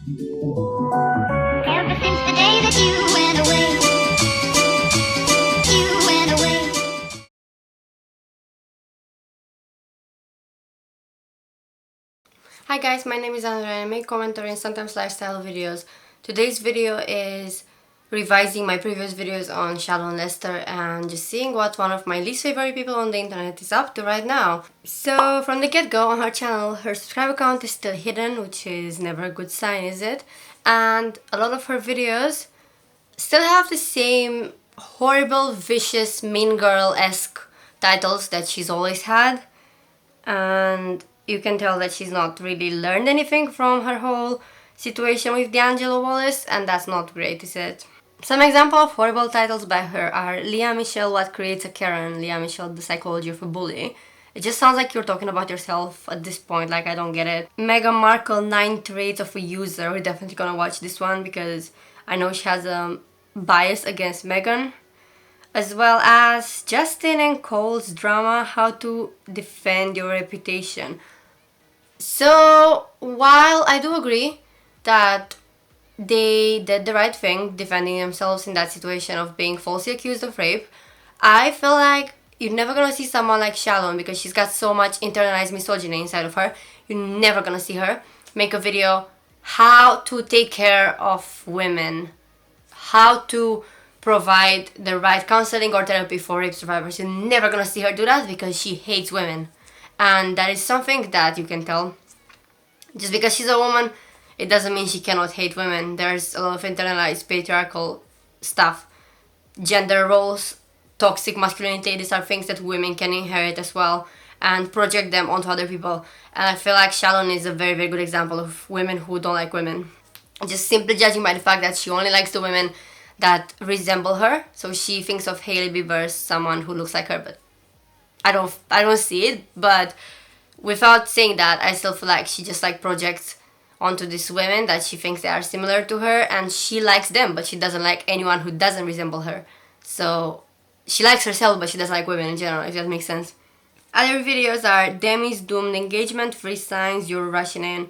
Ever since the day that you went away, you went away. Hi guys, my name is Andra and I make commentary and sometimes lifestyle videos. Today's video is revising my previous videos on SHALLON LESTER and just seeing what one of my least favorite people on the internet is up to right now. So from the get-go on her channel, her subscriber count is still hidden, which is never a good sign, is it? And a lot of her videos still have the same horrible, vicious, mean girl-esque titles that she's always had. And you can tell that she's not really learned anything from her whole situation with D'Angelo Wallace, and that's not great, is it? Some example of horrible titles by her are Leah Michelle, What Creates a Karen, Leah Michelle, The Psychology of a Bully. It just sounds like you're talking about yourself at this point, like I don't get it. Meghan Markle, 9 Traits of a User. We're definitely gonna watch this one because I know she has a bias against Meghan. As well as Justin and Cole's drama, How to Defend Your Reputation. So, while I do agree that they did the right thing defending themselves in that situation of being falsely accused of rape, I feel like you're never gonna see someone like SHALLON because she's got so much internalized misogyny inside of her. You're never gonna see her make a video how to take care of women, how to provide the right counseling or therapy for rape survivors. You're never gonna see her do that because she hates women. And that is something that you can tell. Just because she's a woman, it doesn't mean she cannot hate women. There's a lot of internalized patriarchal stuff. Gender roles, toxic masculinity, these are things that women can inherit as well and project them onto other people. And I feel like SHALLON is a very, very good example of women who don't like women. Just simply judging by the fact that she only likes the women that resemble her. So she thinks of Hailey Bieber as someone who looks like her, but I don't see it. But without saying that, I still feel like she just like projects onto these women that she thinks they are similar to her, and she likes them, but she doesn't like anyone who doesn't resemble her. So she likes herself, but she doesn't like women in general, if that makes sense. Other videos are Demi's doomed engagement, 3 signs you're rushing in.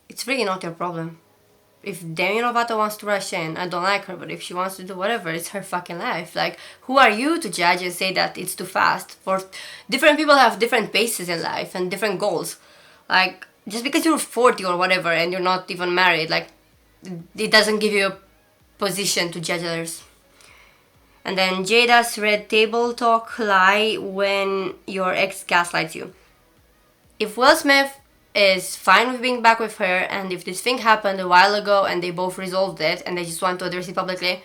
It's really not your problem. If Demi Lovato wants to rush in, I don't like her, but if she wants to do whatever, it's her fucking life. Like, who are you to judge and say that it's too fast? For different people have different paces in life and different goals. Like, just because you're 40 or whatever and you're not even married, like, it doesn't give you a position to judge others. And then Jada's red table talk, lie when your ex gaslights you. If Will Smith is fine with being back with her, and if this thing happened a while ago and they both resolved it and they just want to address it publicly,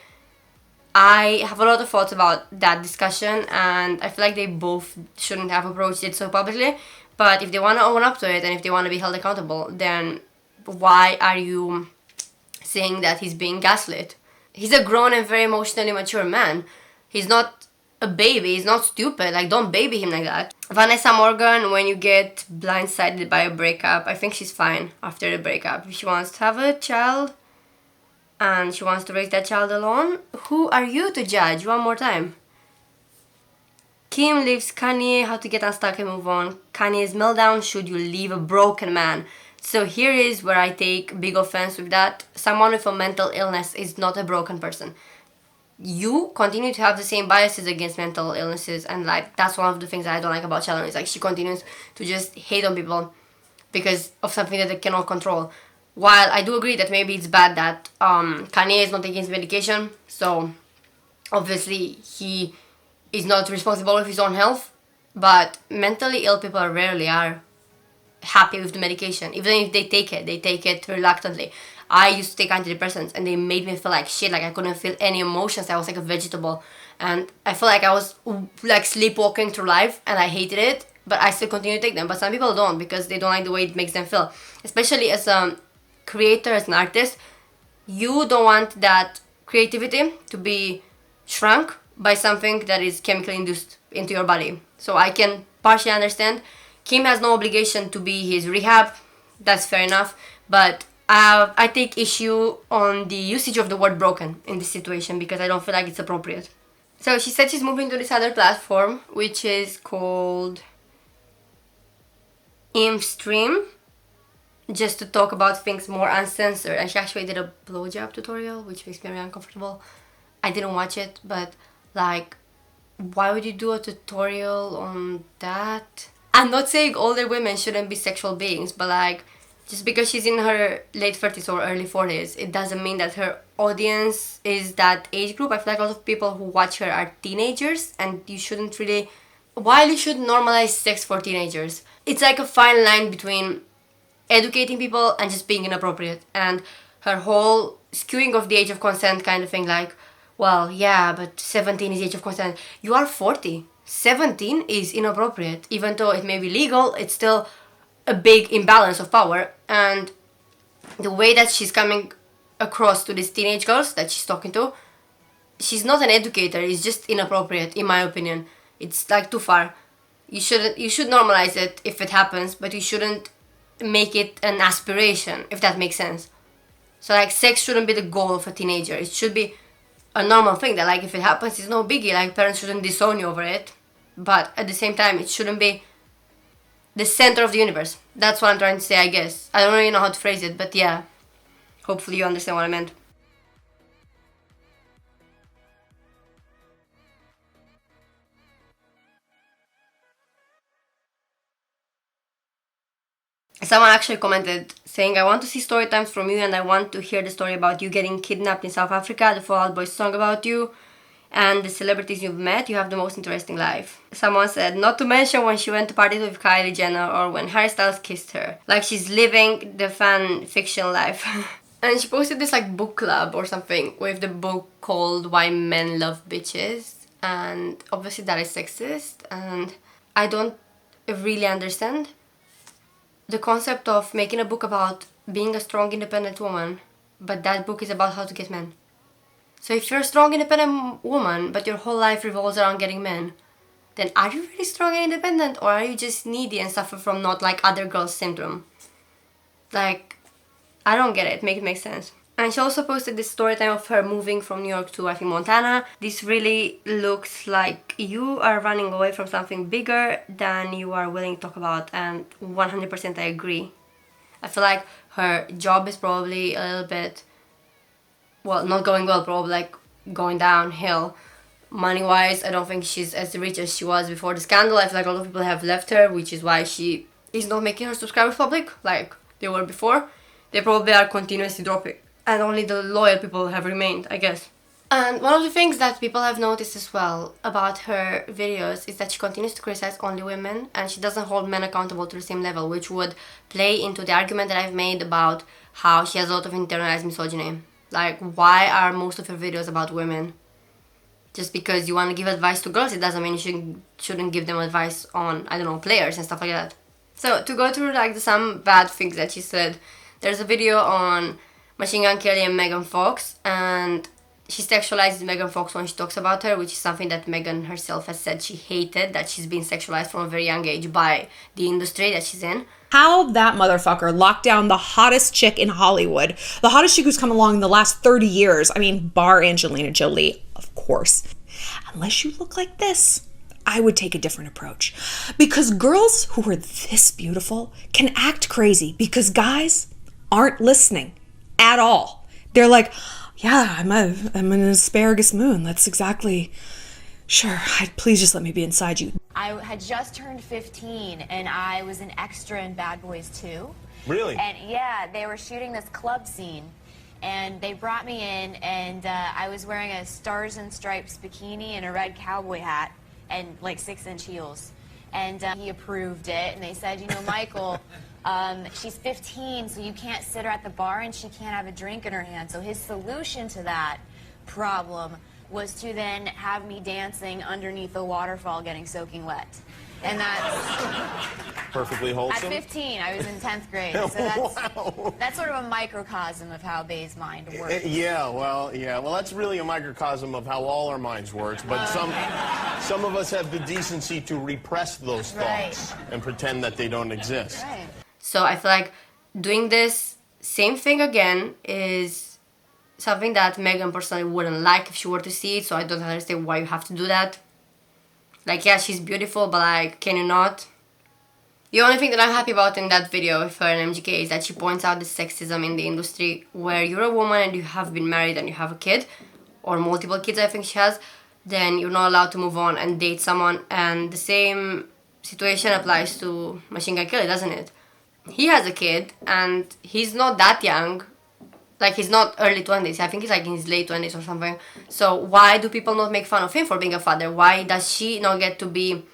I have a lot of thoughts about that discussion, and I feel like they both shouldn't have approached it so publicly. But if they want to own up to it and if they want to be held accountable, then why are you saying that he's being gaslit? He's a grown and very emotionally mature man. He's not a baby, he's not stupid, like don't baby him like that. Vanessa Morgan, when you get blindsided by a breakup, I think she's fine after the breakup. If she wants to have a child and she wants to raise that child alone, who are you to judge? One more time. Kim leaves Kanye, how to get unstuck and move on. Kanye's meltdown, should you leave a broken man? So here is where I take big offense with that. Someone with a mental illness is not a broken person. You continue to have the same biases against mental illnesses, and like that's one of the things that I don't like about SHALLON. Is like she continues to just hate on people because of something that they cannot control. While I do agree that maybe it's bad that Kanye is not taking his medication, so obviously he is not responsible with his own health, but mentally ill people rarely are happy with the medication. Even if they take it reluctantly. I used to take antidepressants and they made me feel like shit, like I couldn't feel any emotions. I was like a vegetable and I felt like I was like sleepwalking through life and I hated it, but I still continue to take them. But some people don't because they don't like the way it makes them feel. Especially as a creator, as an artist, you don't want that creativity to be shrunk by something that is chemically induced into your body. So I can partially understand. Kim has no obligation to be his rehab, that's fair enough, but I take issue on the usage of the word broken in this situation because I don't feel like it's appropriate. So she said she's moving to this other platform, which is called Imstream. just to talk about things more uncensored. And she actually did a blowjob tutorial, which makes me very uncomfortable. I didn't watch it, but like, why would you do a tutorial on that? I'm not saying older women shouldn't be sexual beings, but like, just because she's in her late 30s or early 40s, it doesn't mean that her audience is that age group. I feel like a lot of people who watch her are teenagers, and you shouldn't really... While you should normalize sex for teenagers, it's like a fine line between educating people and just being inappropriate. And her whole skewing of the age of consent kind of thing, like, well, yeah, but 17 is the age of consent. You are 40. 17 is inappropriate. Even though it may be legal, it's still a big imbalance of power. And the way that she's coming across to these teenage girls that she's talking to, she's not an educator. It's just inappropriate, in my opinion. It's like too far. You should normalize it if it happens, but you shouldn't make it an aspiration, if that makes sense. So like, sex shouldn't be the goal of a teenager. It should be a normal thing that, like, if it happens, it's no biggie. Like, parents shouldn't disown you over it, but at the same time, it shouldn't be the center of the universe. That's what I'm trying to say, I guess. I don't really know how to phrase it, but yeah, hopefully you understand what I meant. Someone actually commented saying, I want to see story times from you, and I want to hear the story about you getting kidnapped in South Africa, the Fall Out Boy song about you, and the celebrities you've met. You have the most interesting life. Someone said, not to mention when she went to parties with Kylie Jenner or when Harry Styles kissed her. Like, she's living the fan fiction life. And she posted this like book club or something with the book called Why Men Love Bitches. And obviously that is sexist, and I don't really understand the concept of making a book about being a strong, independent woman, but that book is about how to get men. So if you're a strong, independent woman, but your whole life revolves around getting men, then are you really strong and independent, or are you just needy and suffer from not like other girls syndrome? Like, I don't get it. Make it make sense. And she also posted this story time of her moving from New York to, I think, Montana. This really looks like you are running away from something bigger than you are willing to talk about, and 100% I agree. I feel like her job is probably a little bit, well, not going well, probably like going downhill. Money-wise, I don't think she's as rich as she was before the scandal. I feel like a lot of people have left her, which is why she is not making her subscribers public like they were before. They probably are continuously dropping, and only the loyal people have remained, I guess. And one of the things that people have noticed as well about her videos is that she continues to criticize only women, and she doesn't hold men accountable to the same level, which would play into the argument that I've made about how she has a lot of internalized misogyny. Like, why are most of her videos about women? Just because you want to give advice to girls, it doesn't mean you shouldn't give them advice on, I don't know, players and stuff like that. So, to go through like some bad things that she said, there's a video on Machine Gun Kelly and Megan Fox, and she sexualizes Megan Fox when she talks about her, which is something that Megan herself has said she hated, that she's been sexualized from a very young age by the industry that she's in. How that motherfucker locked down the hottest chick in Hollywood, the hottest chick who's come along in the last 30 years. I mean, bar Angelina Jolie, of course. Unless you look like this, I would take a different approach. Because girls who are this beautiful can act crazy because guys aren't listening at all. They're like, yeah, I'm an asparagus moon. That's exactly... Sure, please just let me be inside you. I had just turned 15, and I was an extra in Bad Boys 2. Really? And yeah, they were shooting this club scene, and they brought me in, and I was wearing a Stars and Stripes bikini and a red cowboy hat and like 6-inch heels. And he approved it, and they said, you know, Michael, she's 15, so you can't sit her at the bar and she can't have a drink in her hand. So his solution to that problem was to then have me dancing underneath a waterfall getting soaking wet. And that's... Perfectly wholesome? At 15, I was in 10th grade. So that's sort of a microcosm of how Bay's mind works. Yeah, well, that's really a microcosm of how all our minds works, but some of us have the decency to repress those thoughts and pretend that they don't exist. Right. So I feel like doing this same thing again is something that Megan personally wouldn't like if she were to see it, so I don't understand why you have to do that. Like, yeah, she's beautiful, but like, can you not? The only thing that I'm happy about in that video with her and MGK is that she points out the sexism in the industry where you're a woman and you have been married and you have a kid, or multiple kids I think she has, then you're not allowed to move on and date someone. And the same situation applies to Machine Gun Kelly, doesn't it? He has a kid and he's not that young. Like, he's not early 20s. I think he's like in his late 20s or something. So why do people not make fun of him for being a father? Why does she not get to be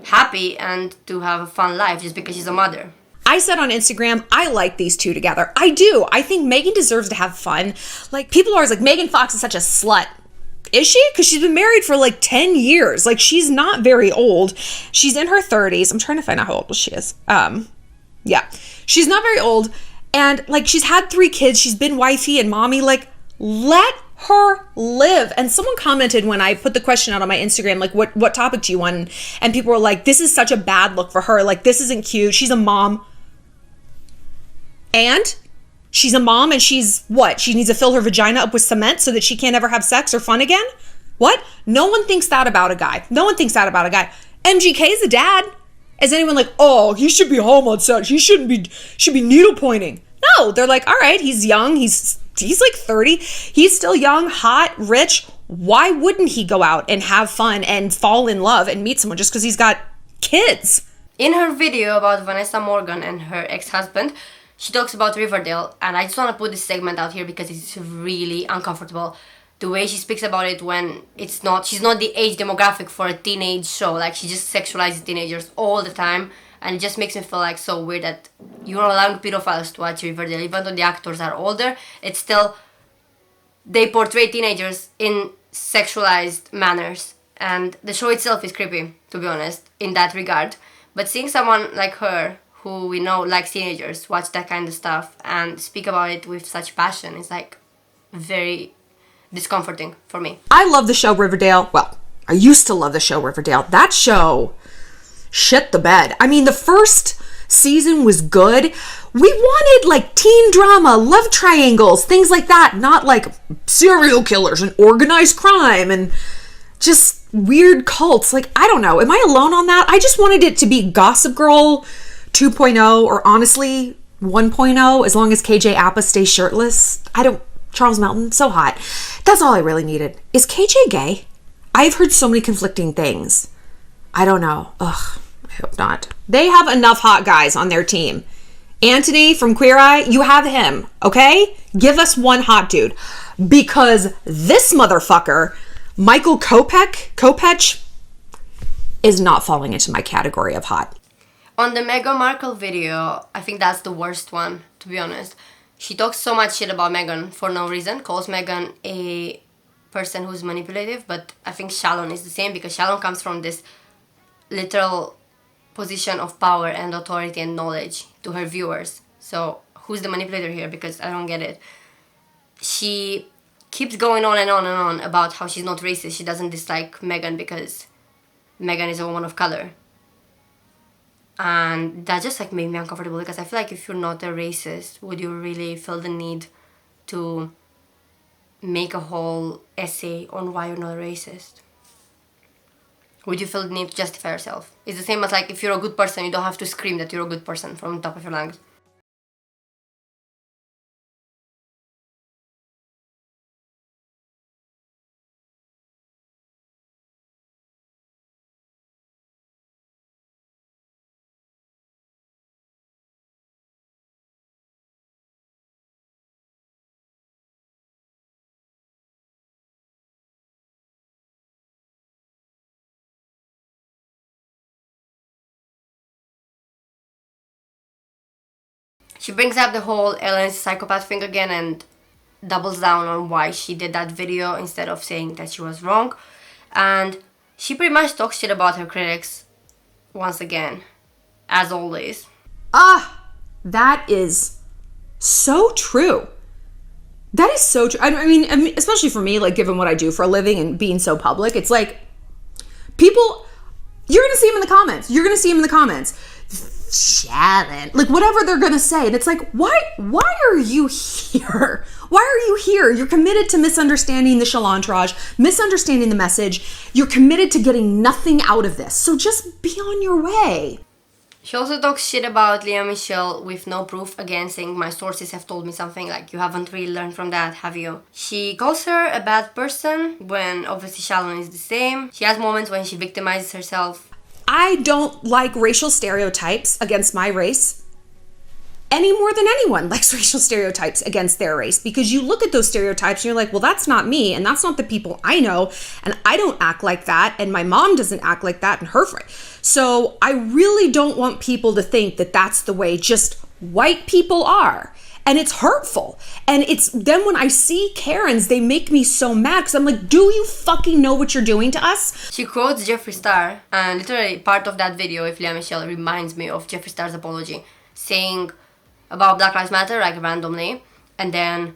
happy and to have a fun life just because she's a mother? I said on Instagram, I like these two together. I do. I think Megan deserves to have fun. Like, people are always like, Megan Fox is such a slut. Is she? Because she's been married for like 10 years. Like, she's not very old. She's in her 30s. I'm trying to find out how old she is. Yeah. She's not very old. And like, she's had 3 kids. She's been wifey and mommy. Like, let her live. And someone commented when I put the question out on my Instagram, like, what topic do you want? And people were like, this is such a bad look for her. Like, this isn't cute. She's a mom. And she's a mom and she's what? She needs to fill her vagina up with cement so that she can't ever have sex or fun again? What? No one thinks that about a guy. No one thinks that about a guy. MGK's a dad. Is anyone like, oh, he should be home on sex. He should be needle pointing. No, they're like, all right, he's young. He's like 30. He's still young, hot, rich. Why wouldn't he go out and have fun and fall in love and meet someone just because he's got kids? In her video about Vanessa Morgan and her ex-husband, she talks about Riverdale, and I just want to put this segment out here because it's really uncomfortable. The way she speaks about it when she's not the age demographic for a teenage show. Like, she just sexualizes teenagers all the time, and it just makes me feel like so weird that you're allowing pedophiles to watch Riverdale. Even though the actors are older, it's still, they portray teenagers in sexualized manners, and the show itself is creepy, to be honest, in that regard. But seeing someone like her, who we know likes teenagers, watch that kind of stuff and speak about it with such passion is like very discomforting for me. I love the show Riverdale. Well, I used to love the show Riverdale. That show shit the bed. I mean, the first season was good. We wanted like teen drama, love triangles, things like that, not like serial killers and organized crime and just weird cults. Like, I don't know. Am I alone on that? I just wanted it to be Gossip Girl 2.0 or honestly 1.0, as long as KJ Apa stays shirtless. Charles Melton, so hot. That's all I really needed. Is KJ gay? I've heard so many conflicting things. I don't know. Ugh, I hope not. They have enough hot guys on their team. Anthony from Queer Eye, you have him, okay? Give us one hot dude. Because this motherfucker, Michael Kopech, is not falling into my category of hot. On the Meghan Markle video, I think that's the worst one, to be honest. She talks so much shit about Meghan for no reason, calls Meghan a person who's manipulative, but I think Shallon is the same because Shallon comes from this literal position of power and authority and knowledge to her viewers. So who's the manipulator here? Because I don't get it. She keeps going on and on and on about how she's not racist. She doesn't dislike Meghan because Meghan is a woman of color. And that just like made me uncomfortable because I feel like if you're not a racist, would you really feel the need to make a whole essay on why you're not a racist? Would you feel the need to justify yourself? It's the same as like if you're a good person, you don't have to scream that you're a good person from the top of your lungs. She brings up the whole Ellen's psychopath thing again and doubles down on why she did that video instead of saying that she was wrong. And she pretty much talks shit about her critics once again, as always. That is so true. That is so true. I mean, especially for me, like given what I do for a living and being so public, it's like people, you're going to see them in the comments. You're going to see them in the comments. Shallon, like whatever they're gonna say, and it's like, why are you here? Why are you here? You're committed to misunderstanding the Shallontrage, misunderstanding the message. You're committed to getting nothing out of this. So just be on your way. She also talks shit about Lea Michele with no proof, again saying my sources have told me something, like you haven't really learned from that, have you? She calls her a bad person when obviously Shallon is the same. She has moments when she victimizes herself. I don't like racial stereotypes against my race any more than anyone likes racial stereotypes against their race, because you look at those stereotypes and you're like, well, that's not me, and that's not the people I know, and I don't act like that, and my mom doesn't act like that, and her friend. So I really don't want people to think that that's the way just white people are. And it's hurtful. And it's then when I see Karens, they make me so mad, because I'm like, do you fucking know what you're doing to us? She quotes Jeffree Star, and literally part of that video with Lea Michele reminds me of Jeffree Star's apology, saying about Black Lives Matter, like randomly, and then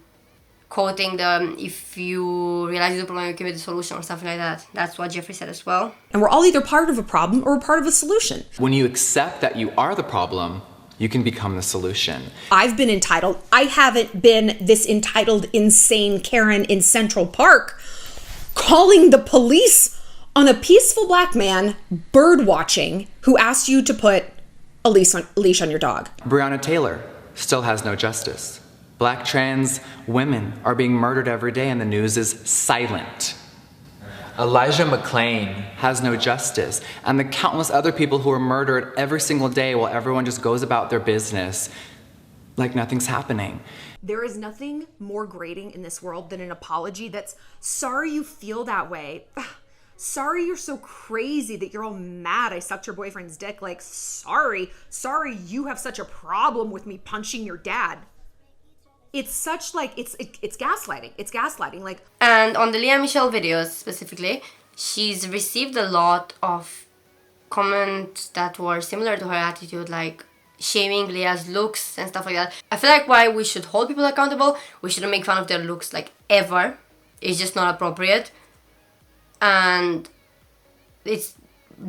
quoting the, if you realize the problem, you can be the solution, or something like that. That's what Jeffree said as well. And we're all either part of a problem or part of a solution. When you accept that you are the problem, you can become the solution. I've been entitled. I haven't been this entitled, insane Karen in Central Park calling the police on a peaceful black man bird watching who asked you to put a leash on your dog. Breonna Taylor still has no justice. Black trans women are being murdered every day and the news is silent. Elijah McClain Has no justice. And the countless other people who are murdered every single day while everyone just goes about their business like nothing's happening. There is nothing more grating in this world than an apology that's, sorry you feel that way. Sorry you're so crazy that you're all mad I sucked your boyfriend's dick. Like, sorry you have such a problem with me punching your dad. It's such like, it's gaslighting. It's gaslighting. Like, And on the Lea Michele videos specifically, she's received a lot of comments that were similar to her attitude, like shaming Leah's looks and stuff like that. I feel like why we should hold people accountable, we shouldn't make fun of their looks like ever. It's just not appropriate. And it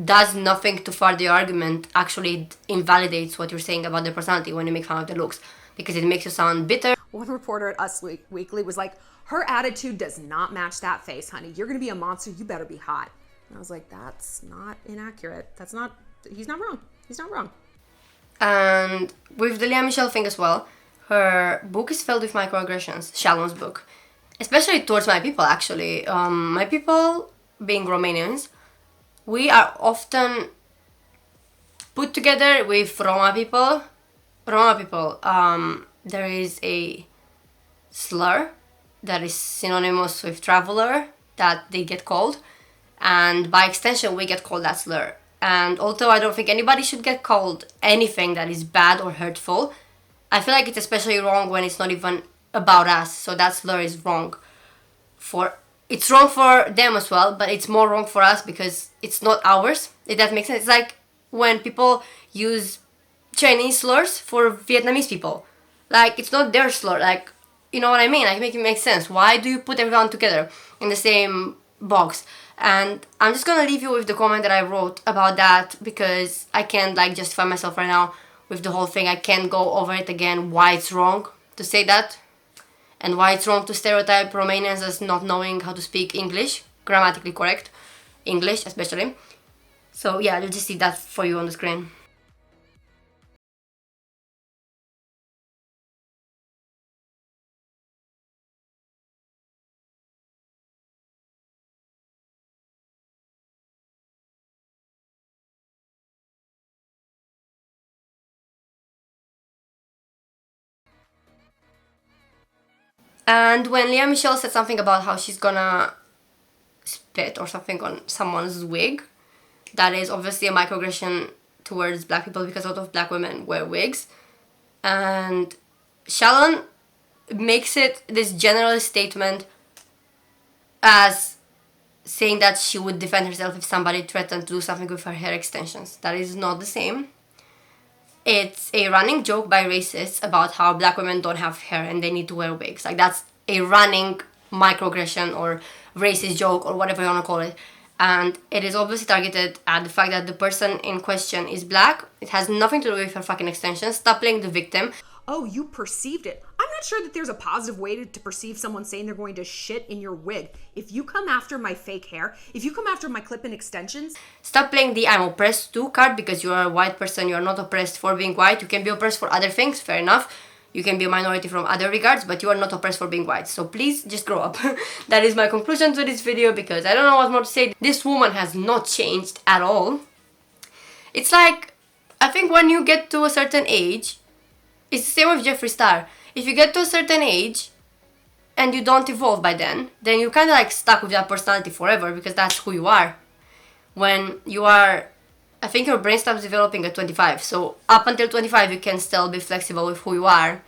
does nothing to further the argument. Actually, it invalidates what you're saying about their personality when you make fun of their looks, because it makes you sound bitter. one reporter at Us Weekly was like, her attitude does not match that face, honey. You're gonna be a monster, you better be hot. And I was like, that's not inaccurate. He's not wrong. He's not wrong. And with the Lea Michele thing as well, her book is filled with microaggressions, Shallon's book. Especially towards my people, actually. My people, being Romanians, we are often put together with Roma people. There is a slur that is synonymous with traveler that they get called. And by extension, we get called that slur. And although I don't think anybody should get called anything that is bad or hurtful, I feel like it's especially wrong when it's not even about us. So that slur is wrong. It's wrong for them as well, but it's more wrong for us because it's not ours. If that makes sense. It's like when people use Chinese slurs for Vietnamese people. Like, it's not their slur. Like, you know what I mean? Like, make it make sense. Why do you put everyone together in the same box? And I'm just gonna leave you with the comment that I wrote about that, because I can't like justify myself right now with the whole thing. I can't go over it again, why it's wrong to say that, and why it's wrong to stereotype Romanians as not knowing how to speak English, grammatically correct English especially. So yeah, you'll just see that for you on the screen. And when Lea Michele said something about how she's gonna spit or something on someone's wig, that is obviously a microaggression towards black people because a lot of black women wear wigs. And Shallon makes it this general statement as saying that she would defend herself if somebody threatened to do something with her hair extensions. That is not the same. It's a running joke by racists about how black women don't have hair and they need to wear wigs. Like, that's a running microaggression or racist joke or whatever you want to call it. And it is obviously targeted at the fact that the person in question is black. It has nothing to do with her fucking extensions. Stop playing the victim. Oh, you perceived it. I'm not sure that there's a positive way to perceive someone saying they're going to shit in your wig. If you come after my fake hair, if you come after my clip-in extensions... Stop playing the I'm oppressed too card because you are a white person. You are not oppressed for being white. You can be oppressed for other things, fair enough. You can be a minority from other regards, but you are not oppressed for being white. So please just grow up. That is my conclusion to this video because I don't know what more to say. This woman has not changed at all. It's like, I think when you get to a certain age, it's the same with Jeffree Star. If you get to a certain age and you don't evolve by then you're kind of like stuck with that personality forever because that's who you are. When you are, I think your brain stops developing at 25. So up until 25 you can still be flexible with who you are.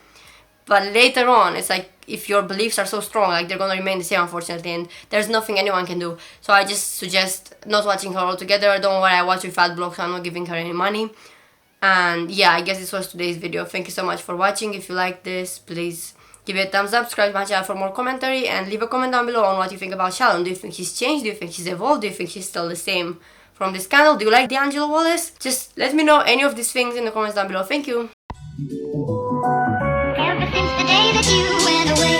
But later on, it's like if your beliefs are so strong, like they're gonna remain the same, unfortunately, and there's nothing anyone can do. So I just suggest not watching her altogether. Don't worry, I watch with ad block, so I'm not giving her any money. And yeah, I guess this was today's video. Thank you so much for watching. If you like this, please give it a thumbs up, subscribe to my channel for more commentary, and leave a comment down below on what you think about Shallon. Do you think she's changed? Do you think she's evolved? Do you think she's still the same from this scandal? Do you like D'Angelo Wallace? Just let me know any of these things in the comments down below. Thank you. Ever since the day that you went away.